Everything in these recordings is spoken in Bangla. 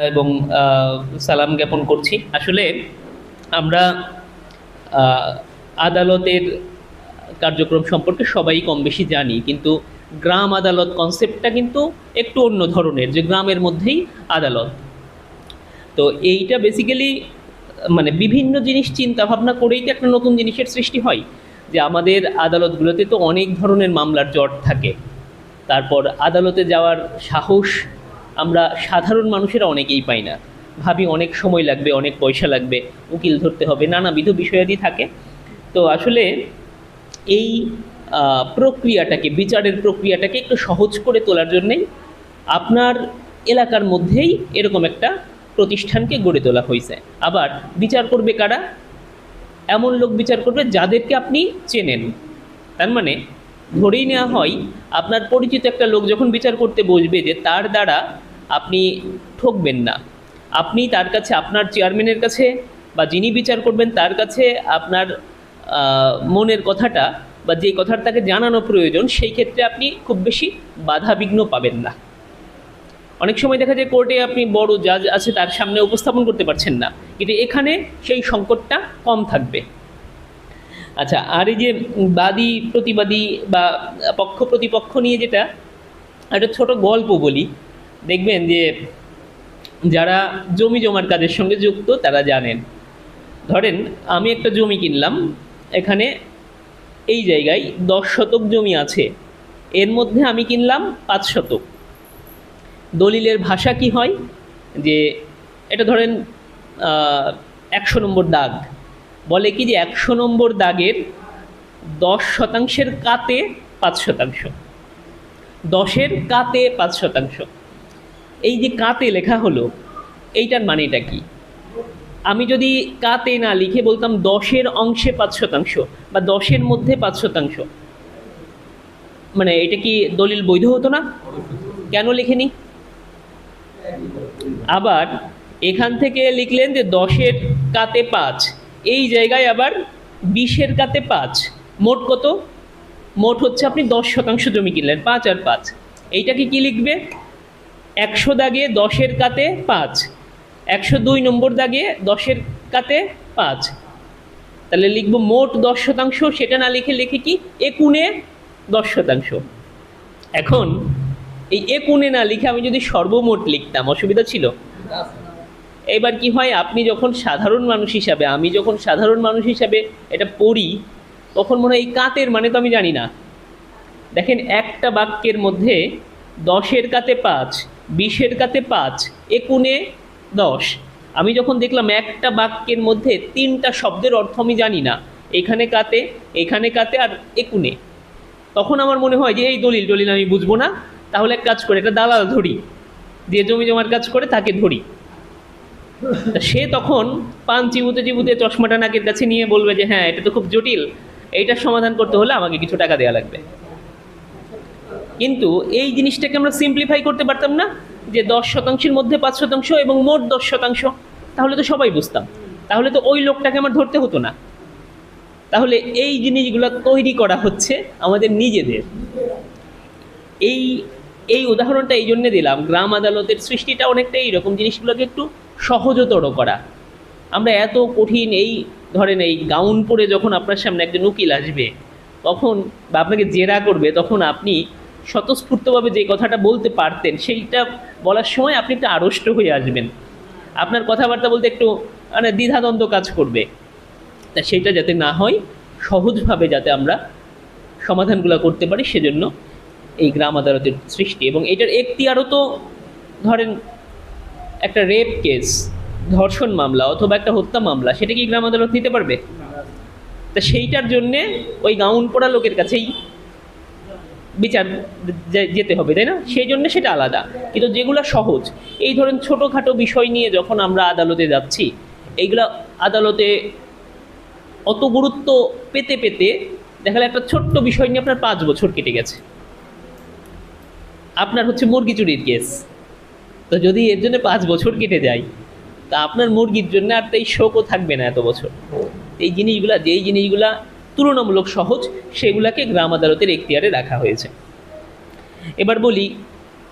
এবং সালাম জ্ঞাপন করছি। আসলে আমরা আদালতের কার্যক্রম সম্পর্কে সবাই কম বেশি জানি, কিন্তু গ্রাম আদালত কনসেপ্টটা কিন্তু একটু অন্য ধরনের, যে গ্রামের মধ্যেই আদালত। তো এইটা বেসিক্যালি মানে বিভিন্ন জিনিস চিন্তা ভাবনা করেই তো একটা নতুন জিনিসের সৃষ্টি হয়। যে আমাদের আদালতগুলোতে তো অনেক ধরনের মামলার জট থাকে, তারপর আদালতে যাওয়ার সাহস আমরা সাধারণ মানুষেরা অনেকেই পাই না। ভাবি অনেক সময় লাগবে, অনেক পয়সা লাগবে, উকিল ধরতে হবে, নানাবিধ বিষয়াদি থাকে। তো আসলে এই প্রক্রিয়াটাকে, বিচারের প্রক্রিয়াটাকে একটু সহজ করে তোলার জন্যেই আপনার এলাকার মধ্যেই এরকম একটা প্রতিষ্ঠানকে গড়ে তোলা হয়েছে। আবার বিচার করবে কারা? এমন লোক বিচার করবে যাদেরকে আপনি চেনেন। তার মানে ধরেই নেওয়া হয় আপনার পরিচিত একটা লোক যখন বিচার করতে বসবে, যে তার দ্বারা আপনি ঠকবেন না। আপনি তার কাছে, আপনার চেয়ারম্যানের কাছে বা যিনি বিচার করবেন তার কাছে আপনার মনের কথাটা বা যে কথাটা তাকে জানানো প্রয়োজন, সেই ক্ষেত্রে আপনি খুব বেশি বাধাবিঘ্ন পাবেন না। অনেক সময় দেখা যায় কোর্টে আপনি বড় জাজ আছে তার সামনে উপস্থাপন করতে পারছেন না, কিন্তু এখানে সেই সংকটটা কম থাকবে। আচ্ছা, আর এই যে বাদী প্রতিবাদী বা পক্ষ প্রতিপক্ষ নিয়ে যেটা একটা ছোট গল্প বলি, দেখবেন যে যারা জমি জমার কাজের সঙ্গে যুক্ত তারা জানেন। ধরেন আমি একটা জমি কিনলাম, এখানে এই জায়গায় 10 শতক জমি আছে, এর মধ্যে আমি কিনলাম 5 শতক। দলিলের ভাষা কি হয়, যে এটা ধরেন 100 নম্বর দাগ, বলে কি যে 100 নম্বর দাগের 10% কাতে 5%, 10-এর কাতে 5%। এই যে কাতে লেখা হলো, এইটার মানেটা কি? আমি যদি কাতে না লিখে বলতাম 10-এর অংশে 5% বা 10-এর মধ্যে 5%, মানে এটা কি দলিল বৈধ হতো না? কেন লেখেনি? আবার এখান থেকে লিখলেন যে 10-এর কাতে 5, এই জায়গায় আবার 20-এর কাতে 5, মোট কত? মোট হচ্ছে আপনি 10% জমি কিনলেন, 5 আর 5। এইটাকে কি লিখবে? 100 দাগে 10-এর কাতে 5, 102 নম্বর দাগে 10-এর কাতে 5, তাহলে লিখবো মোট 10%। সেটা না লিখে লিখে কি একুনে 10%। এখন এই একুনে না লিখে আমি যদি সর্বমোট লিখতাম, অসুবিধা ছিল? এবার কি হয়, আপনি যখন সাধারণ মানুষ হিসাবে, আমি যখন সাধারণ মানুষ হিসাবে এটা পড়ি, তখন মনে হয় এই কাতের মানে তো আমি জানি না। দেখেন একটা বাক্যের মধ্যে 10-এর কাতে 5, 20-এর কাতে 5, একুনে 10। আমি যখন দেখলাম একটা বাক্যের মধ্যে 3টা শব্দের অর্থ আমি জানি না, এখানে কাতে, এখানে কাতে আর একুনে, তখন আমার মনে হয় যে এই দলিল আমি বুঝবো না, তাহলে এক কাজ করে একটা দালাল ধরি, যে জমি জমার কাজ করে তাকে ধরি। সে তখন পান চিবুতে চিবুতে চশমাটা নাকের কাছে নিয়ে বলবে যে হ্যাঁ এটা তো খুব জটিল, এইটার সমাধান করতে হলে আমাকে কিছু টাকা দেওয়া লাগবে। কিন্তু এই জিনিসটাকে আমরা সিম্পলিফাই করতে পারতাম না, যে 10%-এর মধ্যে 5% এবং মোট 10%, তাহলে তো সবাই বুঝতাম, তাহলে তো ওই লোকটাকে আমার ধরতে হতো না। তাহলে এই জিনিসগুলো তৈরি করা হচ্ছে আমাদের নিজেদের। এই এই উদাহরণটা এই জন্যে দিলাম, গ্রাম আদালতের সৃষ্টিটা অনেকটা এইরকম, জিনিসগুলোকে একটু সহজতর করা। আমরা এত কঠিন, এই ধরেন এই গাউন পরে যখন আপনার সামনে একজন উকিল আসবে তখন, বা আপনাকে জেরা করবে, তখন আপনি স্বতঃস্ফূর্তভাবে যে কথাটা বলতে পারতেন সেইটা বলার সময় আপনি একটু আড়ষ্ট হয়ে আসবেন, আপনার কথাবার্তা বলতে একটু মানে দ্বিধাদ্বন্দ্ব কাজ করবে। তা সেইটা যাতে না হয়, সহজভাবে যাতে আমরা সমাধানগুলো করতে পারি, সেজন্য এই গ্রাম আদালতের সৃষ্টি। এবং এটার এখতিয়ারও তো, ধরেন একটা রেপ কেস, ধর্ষণ মামলা অথবা একটা হত্যা মামলা, সেটা কি গ্রাম আদালত নিতে পারবে? তা সেইটার জন্যে ওই গাউন পরা লোকের কাছেই বিচার যেতে হবে, তাই না? সেই জন্য সেটা আলাদা। কিন্তু যেগুলো সহজ, এই ধরেন ছোটোখাটো বিষয় নিয়ে যখন আমরা আদালতে যাচ্ছি, এইগুলা আদালতে অত গুরুত্ব পেতে পেতে দেখা গেল একটা ছোট্ট বিষয় নিয়ে আপনার 5 বছর কেটে গেছে। আপনার হচ্ছে মুরগি চুরির কেস, তো যদি এর জন্য 5 বছর কেটে যায়, তা আপনার মুরগির জন্য আর তাই শোকও থাকবে না এত বছর। এই জিনিসগুলা, যেই জিনিসগুলা তুলনামূলক সহজ, সেগুলাকে গ্রাম আদালতের এখতিয়ারে রাখা হয়েছে। এবার বলি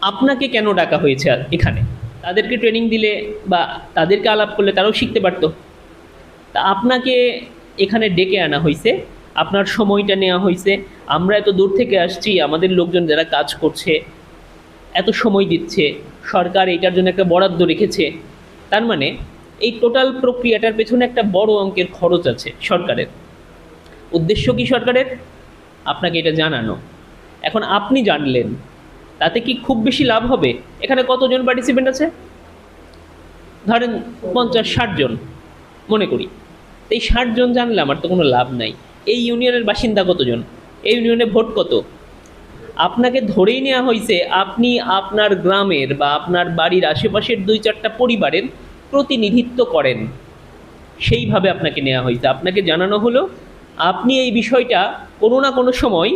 আপনাকে কেন ডাকা হয়েছে এখানে। তাদেরকে ট্রেনিং দিলে বা তাদেরকে আলাপ করলে তারাও শিখতে পারতো। তা আপনাকে এখানে ডেকে আনা হয়েছে, আপনার সময়টা নেওয়া হয়েছে। আমরা এত দূর থেকে আসছি, আমাদের লোকজন যারা কাজ করছে এত সময় দিচ্ছে, সরকার এইটার জন্য একটা বরাদ্দ রেখেছে, তার মানে এই টোটাল প্রক্রিয়াটার পেছনে একটা বড় অঙ্কের খরচ আছে সরকারের। উদ্দেশ্য কি সরকারের? আপনাকে এটা জানানো। এখন আপনি জানলেন, তাতে কি খুব বেশি লাভ হবে? এখানে কতজন পার্টিসিপেন্ট আছে? ধরেন 50-60 জন মনে করি। এই 60 জন জানলে আমার তো কোনো লাভ নাই। এই ইউনিয়নের বাসিন্দা কতজন? এই ইউনিয়নে ভোট কত? আপনাকে ধরেই নেওয়া হয়েছে আপনি আপনার গ্রামের বা আপনার বাড়ির আশেপাশের 2-4টা পরিবারের প্রতিনিধিত্ব করেন, সেইভাবে আপনাকে নেওয়া হয়েছে। আপনাকে জানানো হলো আপনি এই বিষয়টা কোনো না কোনো সময়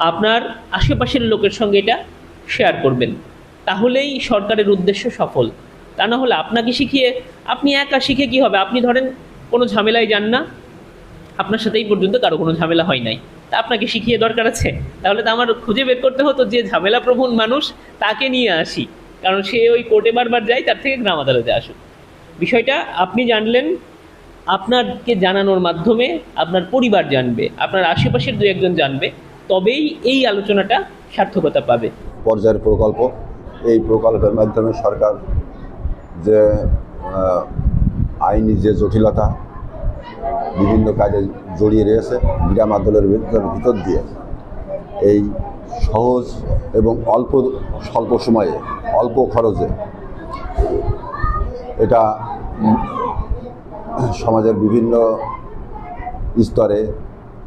আপনার আশেপাশের লোকের সঙ্গে এটা শেয়ার করবেন, তাহলেই সরকারের উদ্দেশ্য সফল। তা না হলে আপনাকে শিখিয়ে আপনি একা শিখে কি হবে? আপনি ধরেন কোনো ঝামেলায় যান না, আপনার সাথে এই পর্যন্ত কারো কোনো ঝামেলা হয় নাই, তা আপনাকে শিখিয়ে দরকার আছে? তাহলে তো আমার খুঁজে বের করতে হতো যে ঝামেলা প্রবণ মানুষ, তাকে নিয়ে আসি, কারণ সে ওই কোর্টে বারবার যায়, তার থেকে গ্রাম আদালতে আসুক। বিষয়টা আপনি জানলেন, আপনাকে জানানোর মাধ্যমে আপনার পরিবার জানবে, আপনার আশেপাশের 2-1 জন জানবে, তবেই এই আলোচনাটা সার্থকতা পাবে। পর্যায়ের প্রকল্প, এই প্রকল্পের মাধ্যমে সরকার যে আইনি যে জটিলতা বিভিন্ন কাজে জড়িয়ে রয়েছে, গ্রাম আদালতের ভিতর দিয়ে এই সহজ এবং স্বল্প সময়ে অল্প খরচে এটা সমাজের বিভিন্ন স্তরে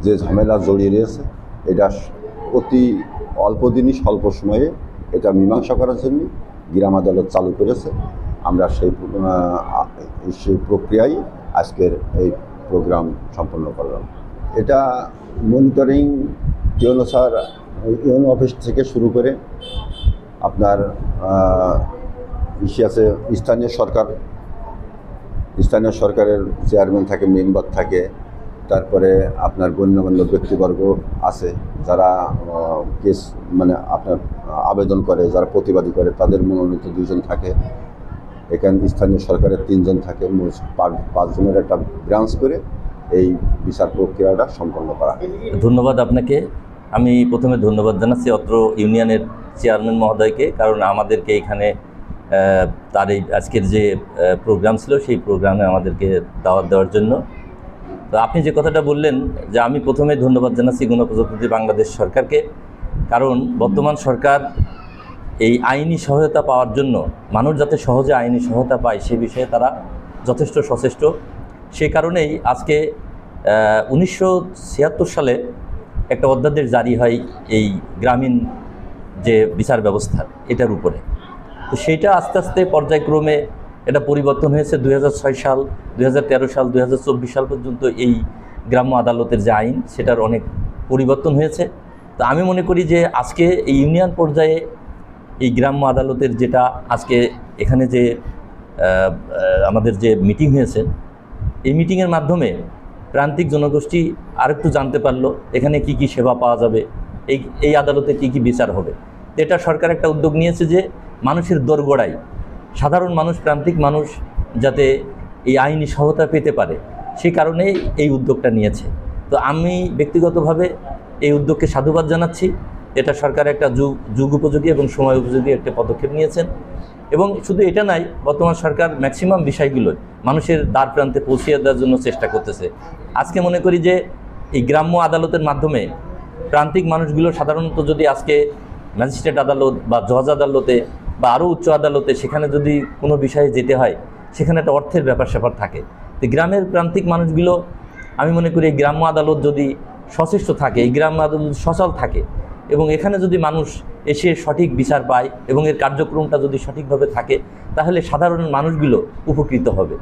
যে ঝামেলা জড়িয়ে রয়েছে, এটা অতি অল্প দিনই স্বল্প সময়ে এটা মীমাংসা করার জন্য গ্রাম আদালত চালু করেছে। আমরা সেই প্রক্রিয়ায় আজকের এই প্রোগ্রাম সম্পন্ন করলাম। এটা মনিটরিং ইউনো অফিস থেকে শুরু করে আপনার আছে স্থানীয় সরকারের চেয়ারম্যান থাকে, মেম্বার থাকে, তারপরে আপনার গণ্যমান্য ব্যক্তিবর্গ আছে যারা কেস আপনার আবেদন করে, যারা প্রতিবাদী করে, তাদের মনোনীত 2 জন থাকে। এখানে স্থানীয় সরকারের 3 জন থাকে। 5 জনের একটা ব্রাঞ্চ করে এই বিচার প্রক্রিয়াটা সম্পন্ন করা। ধন্যবাদ আপনাকে। আমি প্রথমে ধন্যবাদ জানাচ্ছি অত্র ইউনিয়নের চেয়ারম্যান মহোদয়কে, কারণ আমাদেরকে এখানে তার এই আজকের যে প্রোগ্রাম ছিল সেই প্রোগ্রামে আমাদেরকে দাওয়াত দেওয়ার জন্য। তো আপনি যে কথাটা বললেন, যে আমি প্রথমে ধন্যবাদ জানাচ্ছি গণপ্রজাতন্ত্রী বাংলাদেশ সরকারকে, কারণ বর্তমান সরকার এই আইনি সহায়তা পাওয়ার জন্য, মানুষ যাতে সহজে আইনি সহায়তা পায় সে বিষয়ে তারা যথেষ্ট সচেষ্ট। সেই কারণেই আজকে 1976 সালে একটা অধ্যাদেশ জারি হয় এই গ্রামীণ যে বিচার ব্যবস্থা এটার উপরে। তো সেইটা আস্তে আস্তে পর্যায়ক্রমে এটা পরিবর্তন হয়েছে। 2006 সাল, 2013 সাল, 2024 সাল পর্যন্ত এই গ্রাম্য আদালতের যে আইন সেটার অনেক পরিবর্তন হয়েছে। তো আমি মনে করি যে আজকে এই ইউনিয়ন পর্যায়ে এই গ্রাম্য আদালতের যেটা আজকে এখানে যে আমাদের যে মিটিং হয়েছে, এই মিটিংয়ের মাধ্যমে প্রান্তিক জনগোষ্ঠী আরেকটু জানতে পারলো এখানে কি কি সেবা পাওয়া যাবে, এই আদালতে কি কি বিচার হবে। এটা সরকার একটা উদ্যোগ নিয়েছে যে মানুষের দোরগোড়ায় সাধারণ মানুষ, প্রান্তিক মানুষ যাতে এই আইনি সহায়তা পেতে পারে, সেই কারণেই এই উদ্যোগটা নিয়েছে। তো আমি ব্যক্তিগতভাবে এই উদ্যোগকে সাধুবাদ জানাচ্ছি। এটা সরকার একটা যুগ উপযোগী এবং সময় উপযোগী একটা পদক্ষেপ নিয়েছেন। এবং শুধু এটা নাই, বর্তমান সরকার ম্যাক্সিমাম বিষয়গুলোই মানুষের দ্বার প্রান্তে পৌঁছিয়ে দেওয়ার জন্য চেষ্টা করতেছে। আজকে মনে করি যে এই গ্রাম্য আদালতের মাধ্যমে প্রান্তিক মানুষগুলো সাধারণত যদি আজকে ম্যাজিস্ট্রেট আদালত বা জজ আদালতে বা আরও উচ্চ আদালতে সেখানে যদি কোনো বিষয়ে যেতে হয়, সেখানে একটা অর্থের ব্যাপার-স্যাপার থাকে। তো গ্রামের প্রান্তিক মানুষগুলো, আমি মনে করি এই গ্রাম্য আদালত যদি সচেষ্ট থাকে, এই গ্রাম্য আদালত সচল থাকে এবং এখানে যদি মানুষ এসে সঠিক বিচার পায় এবং এর কার্যক্রমটা যদি সঠিকভাবে থাকে, তাহলে সাধারণ মানুষগুলো উপকৃত হবে।